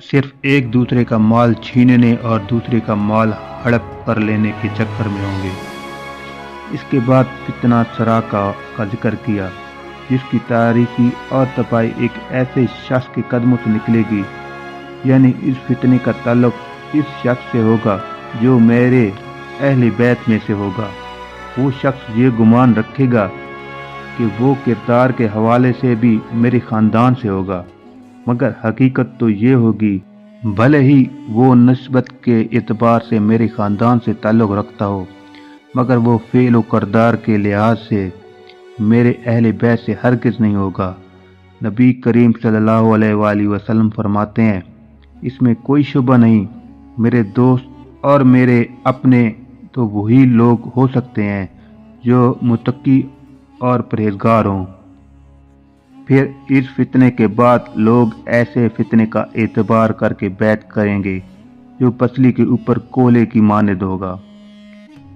صرف ایک دوسرے کا مال چھیننے اور دوسرے کا مال ہڑپ کر لینے کے چکر میں ہوں گے۔ اس کے بعد فتنہ سراقہ کا ذکر کیا، جس کی تاریخی اور تباہی ایک ایسے شخص کے قدموں سے نکلے گی، یعنی اس فتنے کا تعلق اس شخص سے ہوگا جو میرے اہل بیت میں سے ہوگا۔ وہ شخص یہ گمان رکھے گا کہ وہ کردار کے حوالے سے بھی میرے خاندان سے ہوگا، مگر حقیقت تو یہ ہوگی بھلے ہی وہ نسبت کے اعتبار سے میرے خاندان سے تعلق رکھتا ہو، مگر وہ فعل و کردار کے لحاظ سے میرے اہل بیت سے ہرگز نہیں ہوگا۔ نبی کریم صلی اللہ علیہ وآلہ وسلم فرماتے ہیں، اس میں کوئی شبہ نہیں، میرے دوست اور میرے اپنے تو وہی لوگ ہو سکتے ہیں جو متقی اور پرہیزگار ہوں۔ پھر اس فتنے کے بعد لوگ ایسے فتنے کا اعتبار کر کے بیعت کریں گے جو پسلی کے اوپر کولے کی مانند ہوگا۔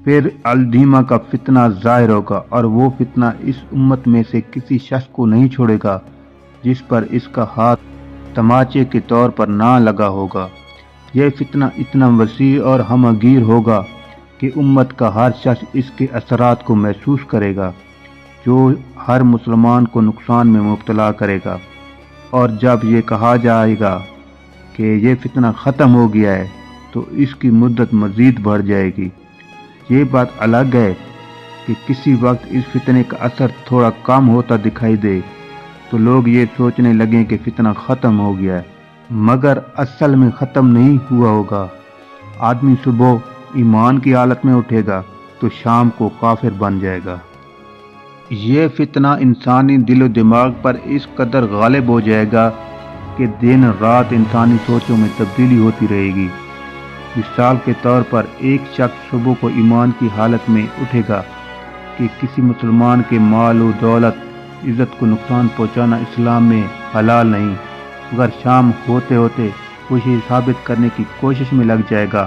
پھر الدیمہ کا فتنہ ظاہر ہوگا، اور وہ فتنہ اس امت میں سے کسی شخص کو نہیں چھوڑے گا جس پر اس کا ہاتھ تماچے کے طور پر نہ لگا ہوگا۔ یہ فتنہ اتنا وسیع اور ہمہ گیر ہوگا کہ امت کا ہر شخص اس کے اثرات کو محسوس کرے گا، جو ہر مسلمان کو نقصان میں مبتلا کرے گا۔ اور جب یہ کہا جائے گا کہ یہ فتنہ ختم ہو گیا ہے تو اس کی مدت مزید بڑھ جائے گی۔ یہ بات الگ ہے کہ کسی وقت اس فتنے کا اثر تھوڑا کم ہوتا دکھائی دے تو لوگ یہ سوچنے لگیں کہ فتنہ ختم ہو گیا ہے، مگر اصل میں ختم نہیں ہوا ہوگا۔ آدمی صبح ایمان کی حالت میں اٹھے گا تو شام کو کافر بن جائے گا۔ یہ فتنہ انسانی دل و دماغ پر اس قدر غالب ہو جائے گا کہ دن رات انسانی سوچوں میں تبدیلی ہوتی رہے گی۔ مثال کے طور پر ایک شخص صبح کو ایمان کی حالت میں اٹھے گا کہ کسی مسلمان کے مال و دولت عزت کو نقصان پہنچانا اسلام میں حلال نہیں، مگر شام ہوتے ہوتے وہ یہ ثابت کرنے کی کوشش میں لگ جائے گا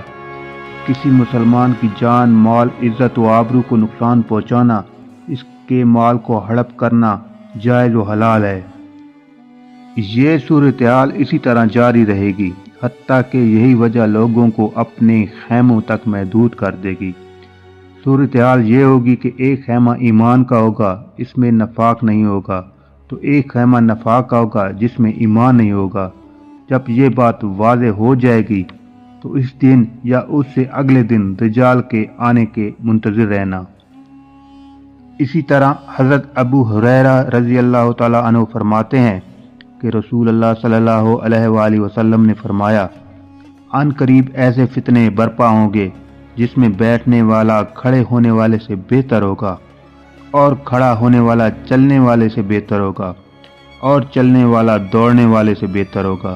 کسی مسلمان کی جان، مال، عزت و آبرو کو نقصان پہنچانا، اس کے مال کو ہڑپ کرنا جائز و حلال ہے۔ یہ صورتحال اسی طرح جاری رہے گی حتیٰ کہ یہی وجہ لوگوں کو اپنے خیموں تک محدود کر دے گی۔ صورتحال یہ ہوگی کہ ایک خیمہ ایمان کا ہوگا، اس میں نفاق نہیں ہوگا، تو ایک خیمہ نفاق کا ہوگا جس میں ایمان نہیں ہوگا۔ جب یہ بات واضح ہو جائے گی تو اس دن یا اس سے اگلے دن دجال کے آنے کے منتظر رہنا۔ اسی طرح حضرت ابو ہریرہ رضی اللہ تعالیٰ عنہ فرماتے ہیں کہ رسول اللہ صلی اللہ علیہ وآلہ وسلم نے فرمایا، ان قریب ایسے فتنے برپا ہوں گے جس میں بیٹھنے والا کھڑے ہونے والے سے بہتر ہوگا، اور کھڑا ہونے والا چلنے والے سے بہتر ہوگا، اور چلنے والا دوڑنے والے سے بہتر ہوگا۔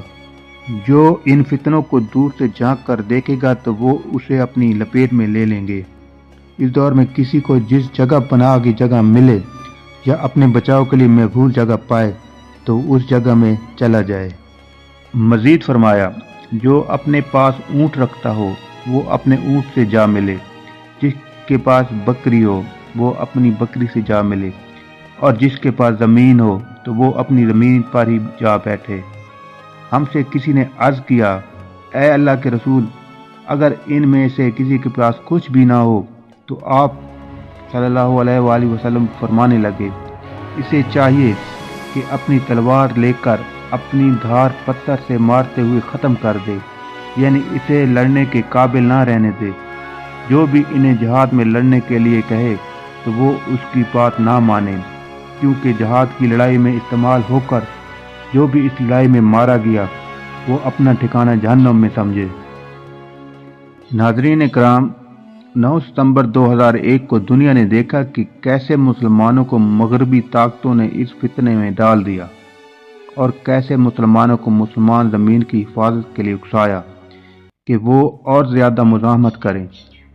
جو ان فتنوں کو دور سے جھانک کر دیکھے گا تو وہ اسے اپنی لپیٹ میں لے لیں گے۔ اس دور میں کسی کو جس جگہ پناہ کی جگہ ملے یا اپنے بچاؤ کے لیے محفوظ جگہ پائے تو اس جگہ میں چلا جائے۔ مزید فرمایا، جو اپنے پاس اونٹ رکھتا ہو وہ اپنے اونٹ سے جا ملے، جس کے پاس بکری ہو وہ اپنی بکری سے جا ملے، اور جس کے پاس زمین ہو تو وہ اپنی زمین پر ہی جا بیٹھے۔ ہم سے کسی نے عرض کیا، اے اللہ کے رسول، اگر ان میں سے کسی کے پاس کچھ بھی نہ ہو تو آپ صلی اللہ علیہ وآلہ وسلم فرمانے لگے، اسے چاہیے کہ اپنی تلوار لے کر اپنی دھار پتھر سے مارتے ہوئے ختم کر دے، یعنی اسے لڑنے کے قابل نہ رہنے دے۔ جو بھی انہیں جہاد میں لڑنے کے لیے کہے تو وہ اس کی بات نہ مانے، کیونکہ جہاد کی لڑائی میں استعمال ہو کر جو بھی اس لڑائی میں مارا گیا وہ اپنا ٹھکانہ جہنم میں سمجھے۔ ناظرین کرام، 9 ستمبر 2001 کو دنیا نے دیکھا کہ کیسے مسلمانوں کو مغربی طاقتوں نے اس فتنے میں ڈال دیا، اور کیسے مسلمانوں کو مسلمان زمین کی حفاظت کے لیے اکسایا کہ وہ اور زیادہ مزاحمت کریں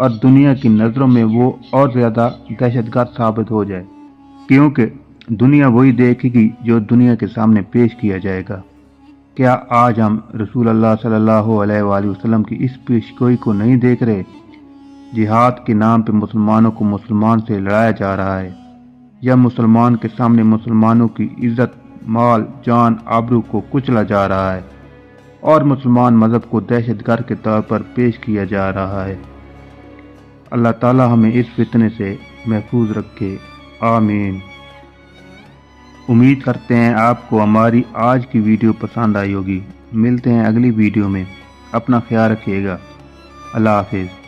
اور دنیا کی نظروں میں وہ اور زیادہ دہشت گرد ثابت ہو جائے، کیونکہ دنیا وہی دیکھے گی جو دنیا کے سامنے پیش کیا جائے گا۔ کیا آج ہم رسول اللہ صلی اللہ علیہ وآلہ وسلم کی اس پیشگوئی کو نہیں دیکھ رہے؟ جہاد کے نام پہ مسلمانوں کو مسلمان سے لڑایا جا رہا ہے، یا مسلمان کے سامنے مسلمانوں کی عزت، مال، جان، آبرو کو کچلا جا رہا ہے، اور مسلمان مذہب کو دہشت گرد کے طور پر پیش کیا جا رہا ہے۔ اللہ تعالی ہمیں اس فتنے سے محفوظ رکھے، آمین۔ امید کرتے ہیں آپ کو ہماری آج کی ویڈیو پسند آئی ہوگی۔ ملتے ہیں اگلی ویڈیو میں، اپنا خیال رکھیے گا، اللہ حافظ۔